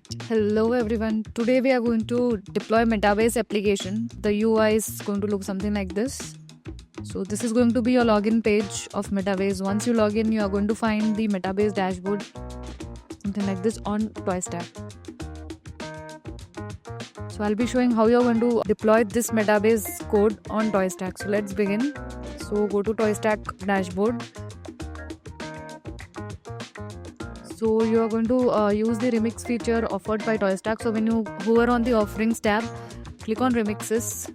Hello everyone. Today we are going to deploy Metabase application. The UI is going to look something like this. So this is going to be your login page of Metabase. Once you log in, you are going to find the Metabase dashboard, something like this on ToyStack. So I'll be showing how you're going to deploy this Metabase code on ToyStack. So let's begin. So go to ToyStack dashboard. So you are going to use the remix feature offered by ToyStack. So when you hover on the offerings tab, click on remixes.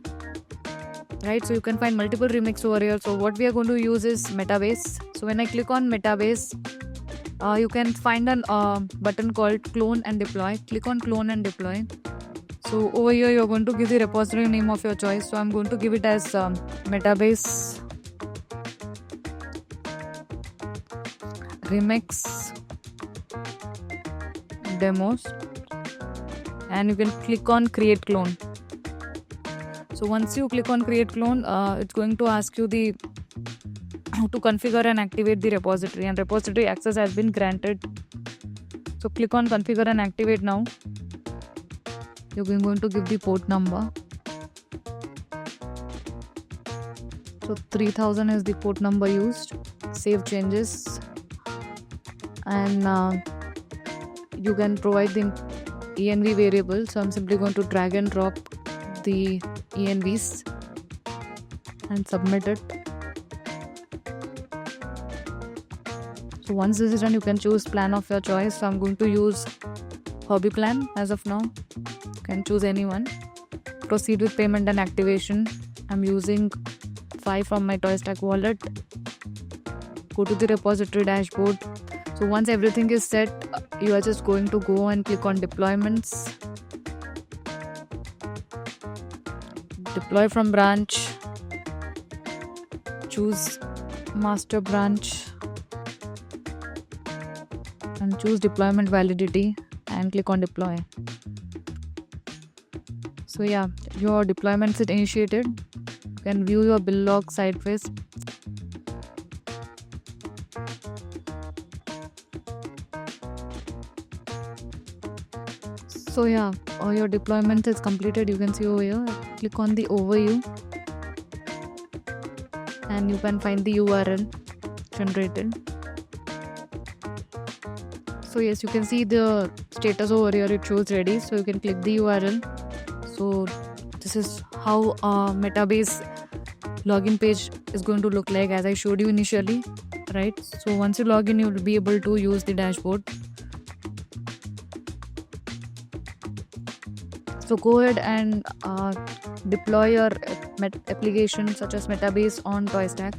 Right, so you can find multiple remix over here. So what we are going to use is Metabase. So when I click on Metabase, you can find an button called clone and deploy. Click on clone and deploy. So over here you're going to give the repository name of your choice. So I'm going to give it as Metabase remix demos, and you can click on create clone. So once you click on create clone, it's going to ask you the how to configure and activate the repository, and repository access has been granted. So click on configure and activate now. You're going to give the port number. So 3000 is the port number used. Save changes, and you can provide the env variable. So I'm simply going to drag and drop the envs and submit it. So once this is done, you can choose plan of your choice. So I'm going to use hobby plan as of now. You can choose anyone. Proceed with payment and activation. I'm using 5 from my ToyStack wallet. Go to the repository dashboard. So once everything is set, you are just going to go and click on deployments. Deploy from branch. Choose master branch and choose deployment validity and click on deploy. So yeah, your deployment is initiated. You can view your bill log sideways. So yeah, all your deployment is completed. You can see over here. Click on the overview and you can find the URL generated. So yes, you can see the status over here. It shows ready. So you can click the URL. So this is how Metabase login page is going to look like, as I showed you initially, right? So once you log in, you will be able to use the dashboard. So go ahead and deploy your application such as Metabase on ToyStack.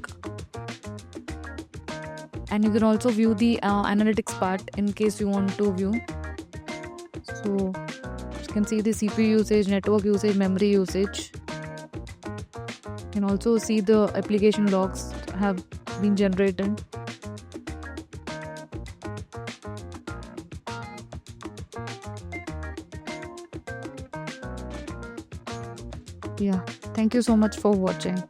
And you can also view the analytics part in case you want to view. So you can see the CPU usage, network usage, memory usage. You can also see the application logs have been generated. Yeah, thank you so much for watching.